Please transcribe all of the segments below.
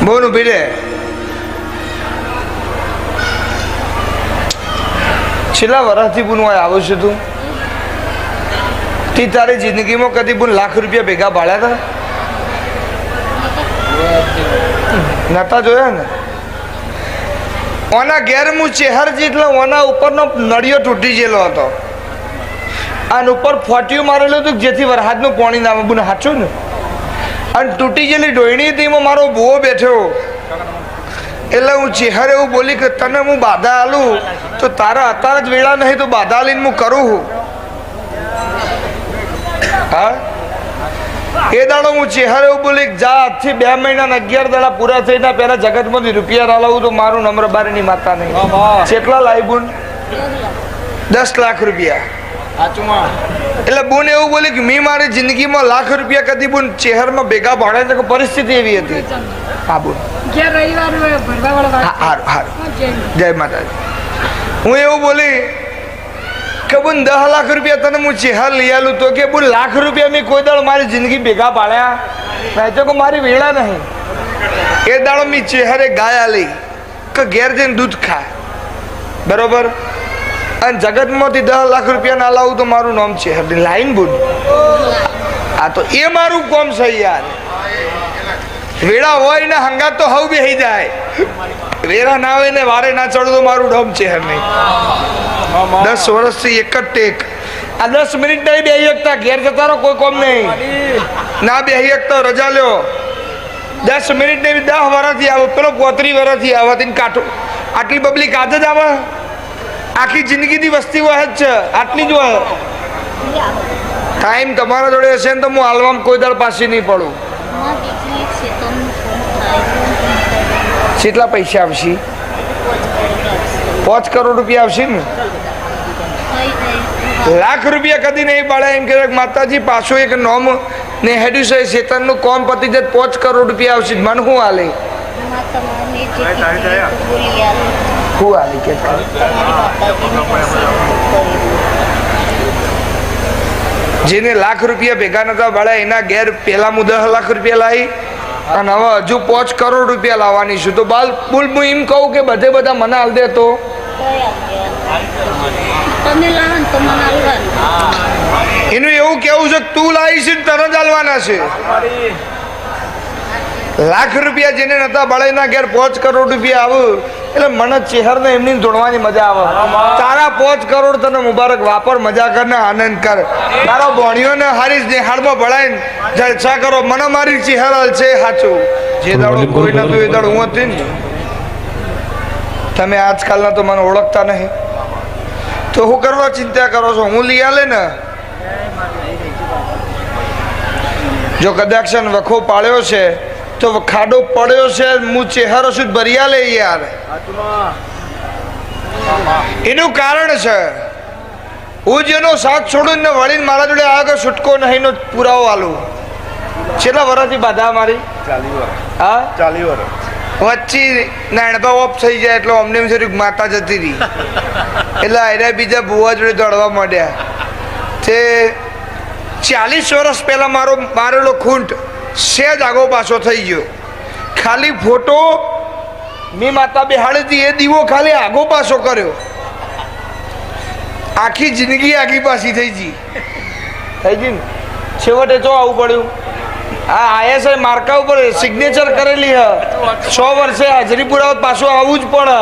બોનું ભીડે છેલ્લા વર્ષથી બુન આવું છું તું તી તારી જિંદગીમાં કદી બુન લાખ રૂપિયા ભેગા ભાડ્યા હતા નતા જોયા ને ઓના ઘેર હું ચેહર જેટલો ઓના ઉપરનો નળિયો તૂટી ગયેલો હતો અને ઉપર ફોટિયું મારેલું હતું જેથી વરસાદનું પાણી ના આવે બુન સાચું ને અને તૂટી ગયેલી ડોયણી હતી એમાં મારો ભૂવો બેઠો એટલે હું ચેહર એવું બોલી કે તને હું બાધા આલું તો તારા અત્યારે જ વેળા નહીં તો બાધા આલીને હું કરું હા એ દાડો હું ચેહર એવું બોલી જા આજથી 2 મહિના 11 દાડા પૂરા થઈને પહેલા જગતમાંથી રૂપિયા લાવું તો મારું નમ્ર બારીની માતા નહીં કેટલા લાવી બુન 10 લાખ રૂપિયા એટલે બુન એવું બોલી કે મેં મારી જિંદગીમાં લાખ રૂપિયા કદી બુન ચેહરમાં ભેગા ભાડે તો પરિસ્થિતિ એવી હતી હા બોલ જય માતાજી હું એવું બોલી કે બોન 10 લાખ રૂપિયા તને હું ચેહર લઈ આલું તો કે બોન લાખ રૂપિયા મેં કોઈ દાડો મારી જિંદગી ભેગા પાડ્યા મેં તો મારી વેળા નહીં એ દાડો મેં ચેહરે ગાય આલી કે ઘેર જઈને દૂધ ખાય બરોબર અને જગતમાંથી 10 લાખ રૂપિયા ના લાવું તો મારું નામ ચેહર લાઈન બોલ આ તો એ મારું કોમ છે યાર વેળા હોય ને હંગાત તો હવ બેહી જાય વેરા ના હોય ને વારે ના ચડો તો મારું ડમ ચેહર નહીં 10 વર્ષથી એક જ ટેક આ 10 મિનિટ નહીં બેહી શકતા ઘેર જતા રહો કોઈ કોમ નહીં ના બેહી શકતા રજા લ્યો 10 મિનિટ નહીં 10 વર્ષથી આવો પેલો 35 વર્ષથી આવવાથી કાઢો આટલી પબ્લિક આજે જ આવે આખી જિંદગીની વસ્તી હોય જ છે આટલી જ હોય ટાઈમ તમારા જોડે હશે ને તો હું હાલવામાં કોઈ દાડ પાછી નહીં પડું કેટલા પૈસા આવશે 5 કરોડ રૂપિયા આવશે ને લાખ રૂપિયા કદી નહીં પાડે એમ કે માતાજી પાછું એક નોમ ને હેડ્યું છે શેતનનું કોમ પતી જાય 5 કરોડ રૂપિયા આવશે મન શું હાલે શું હાલે કે જેને લાખ રૂપિયા ભેગા નતા પાડ્યા એના ઘેર પેલા હું 10 લાખ રૂપિયા લાવી અને હવે હજુ 5 કરોડ રૂપિયા લાવવાની છું તો બાલ બોલ હું એમ કહું કે બધે બધા મને હાલ દે તો એનું એવું કેવું છે તું લાવીશ ને તને જ હાલવાના છે લાખ રૂપિયા જેને નતા બળે ના ઘેર 5 કરોડ રૂપિયા આવે એટલે મને ચેહર ને એમની જોડવાની મજા આવે તારા 5 કરોડ તને મુબારક વાપર મજા કર ને આનંદ કર તારા બોણીઓ ને હારી નિહાળમાં ભળાય ને જલસા કરો મને મારી ચેહર છે સાચું જે દાડો કોઈ નતું એ દાડો હું હતી ને તમે આજકાલના તો મને ઓળખતા નહીં તો હું કરવા ચિંતા કરો છો હું લઈ આલે ને જો કદાચ વખો પાડ્યો છે તો ખાડો પડ્યો છે હું ચેહરો છું ભર્યા લે યાર એનું કારણ છે હું જેનો સાથ છોડું ને વળીને મારા જોડે આગળ છૂટકો નહીં નો પુરાવો આલું કેટલા વર્ષથી બાધા મારી 40 વર્ષ હા 40 વર્ષ વચ્ચે નાણભા ઓફ થઈ જાય એટલે અમને એમ થયું માતા જતી રહી એટલે આયરા બીજા ભુવા જોડે દોડવા માંડ્યા તે 40 વર્ષ પહેલા મારેલો ખૂંટ સેજ આગો પાછો થઈ ગયો ખાલી ફોટો મી માતા બેહાડી હતી એ દીવો ખાલી આગો પાછો કર્યો આખી જિંદગી આગી પાછી થઈ ગઈ ને છેવટે જો આવું પડ્યું આ આઈએસઆઈ માર્કા ઉપર સિગ્નેચર કરેલી હ 100 વર્ષે હાજરી પુરાવત પાછું આવવું જ પડે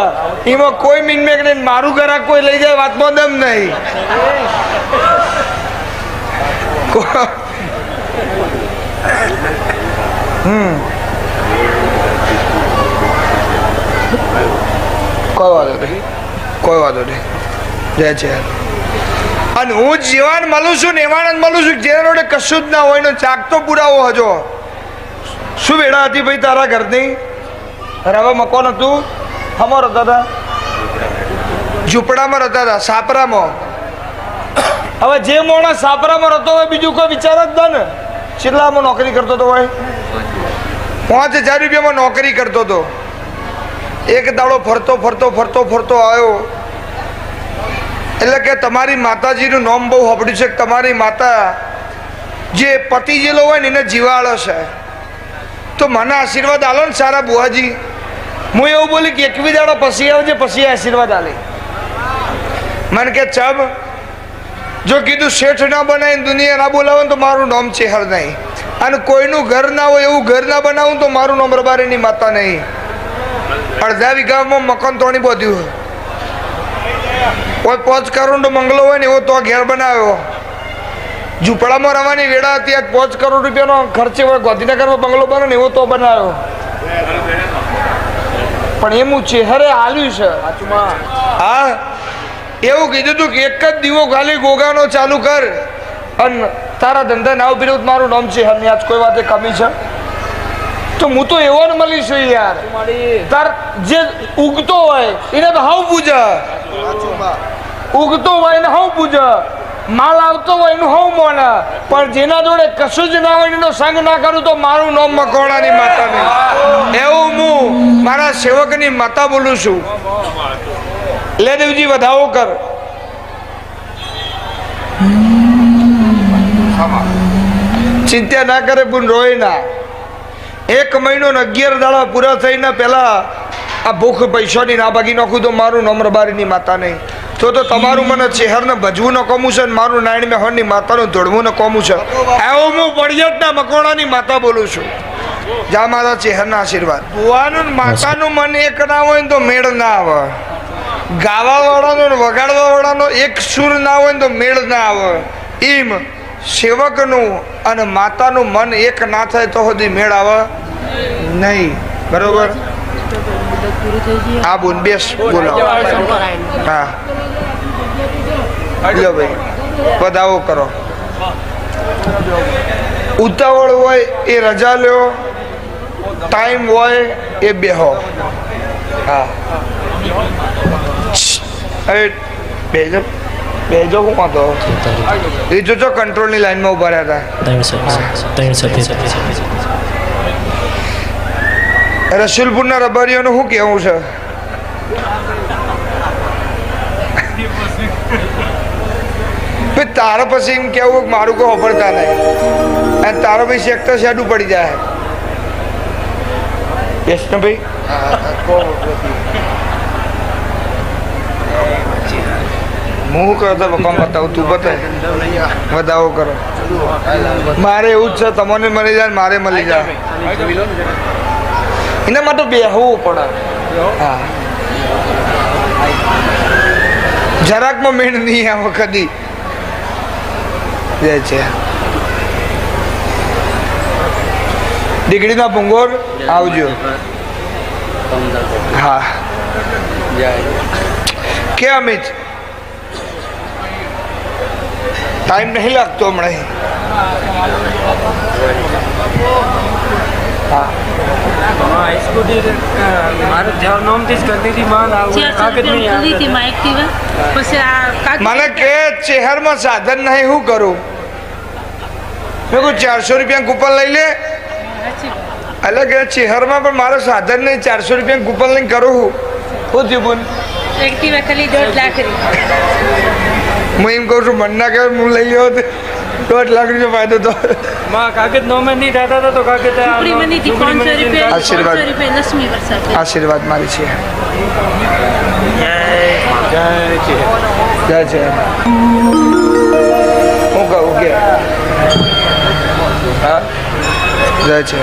એમાં કોઈ મીનમેક નહીં મારું ગ્રાહક કોઈ લઈ જાય વાતમાં દમ નહીં કોઈ વાંધો નહીં જય છે અને હું જીવન મળું છું ને એમાં જ મળું છું જેના જોડે કશું જ ના હોય ને ચાક તો પુરાવો હજો શું વેળા હતી ભાઈ તારા ઘરની રવા મકાન હતું હમો રહેતા હતા ઝૂંપડામાં રહેતા હતા સાપરામાં હવે જે માણસ સાપરામાં રહેતો હોય બીજું કોઈ વિચાર જ ના ને કેટલામાં નોકરી કરતો હતો ભાઈ 5000 રૂપિયામાં નોકરી કરતો હતો એક દાડો ફરતો આવ્યો એટલે કે તમારી માતાજીનું નામ બહુ સાંભળ્યું છે કે તમારી માતા જે પતિ જેલો હોય ને એને જીવાડો છે તો મને આશીર્વાદ આલો ને સારા બુઆજી. હું એવું બોલી કે 21 દાડો પછી આવજે, પછી આશીર્વાદ આલે. મને કે ચબ જો કીધું શેઠ ના બનાવીને દુનિયા ના બોલાવે ને તો મારું નામ ચેહર નહીં, અને કોઈનું ઘર ના હોય એવું ઘર ના બનાવું તો મારું નામ રબારીની માતા નહીં. અડધા વીઘામાં મકાન તોડી બધું હોય, 5 કરોડ બંગલો હોય ને એવો તો ઘેર બનાવ્યો. ઝૂંપડામાં રહેવાની વેળા હતી, 5 કરોડ રૂપિયાનો ખર્ચે હોય, ગાંધીનગરમાં બંગલો બને ને એવો તો બનાવ્યો. પણ એમ ચેહરે આલ્યું છે. હા, એવું કીધું તું કે એક જ દીવો ખાલી ગોગાનો ચાલુ કર અને તારા ધંધા ના ઉભી રહ્યું, મારું નામ છે હરની. આજ કોઈ વાતે કમી છે તો હું તો એવો ને મળીશું યાર. તાર જે ઉગતો હોય એને તો હાવ પૂજા, ઉગતો હોય ને હાવ પૂજા, માલ આવતો હોય એનું હાવ મોના, પણ જેના જોડે કશું જ ના હોય એનો સંગ ના કરું તો મારું નામ મકોડાની માતા નહીં. એવું હું મારા સેવકની માતા બોલું છું. લે દેવજી વધાવો કર. ચિંતા ના કરે પણ રોય ના. 1 મહિનો ને 11 દાડા પૂરા થઈને પેલા આ ભૂખ પૈસાની ના ભાગી નાખું તો મારું નામ રબારીની માતા નહીં. તો તમારું મને ચહેરને ભજવું ન કોમું છે, મારું નારાયણ મેહોરની માતાનું ધોળવું ન કોમું છે. એવું હું બળિયટના મકોડાની માતા બોલું છું. જા મારા ચહેરના આશીર્વાદ. ભુવાનું માતાનું મન એક ના હોય ને તો મેળ ના આવે. ગાવા વાળાનો ને વગાડવા વાળાનો એક સુર ના હોય ને તો મેળ ના આવે. એમ સેવકનું અને માતાનું મન એક ના થાય તો સુધી મેળ આવે નહીં. બરોબર? હા બોલ, બેસ બોલો. હા લો ભાઈ, વધાવો કરો. ઉતાવળ હોય એ રજા લ્યો, ટાઈમ હોય એ બેહો. હા બેજો બેજો. હું વાંધો એ જોજો કંટ્રોલની લાઈનમાં ઉભા રહ્યા હતા. રસુલપુરના રબારીઓનું શું કેવું છે? તારા પછી એમ કેવું મારું કોઈ વાપરતા નહીં, અને તારા પછી સેક્ટર શેડું પડી જાય. યસ ને ભાઈ? હું કરતો પપ્પા બતાવું, તું બતાવ. વધાવો કરો. મારે એવું જ છે, તમને મળી જાય મારે મળી જાય. એના માટે બેહવું પડે. હા, જરાકમાં મેળ નહીં આવે કદી. છે દીકરીના ભૂંગોર આવજો. હા કે અમિત ટાઈમ નહીં લાગતો હમણાં. હા મને કે શહેરમાં સાધન નહીં, શું કરું? મેં કહું 400 રૂપિયા કૂપન લઈ લે. એટલે કે શહેરમાં પણ મારે સાધન નહીં, 400 રૂપિયા કૂપન લઈને કરું. શું થયું બોલ? હું એમ કહું છું મન ના કે હું લઈ લ્યો 1.5 લાખ રૂપિયા ફાયદો તો. કાગળ નો મેં નહીં થતા તો કાગળ આશીર્વાદ આશીર્વાદ મારી છે. જય છે. હું કહું કે હા જય છે.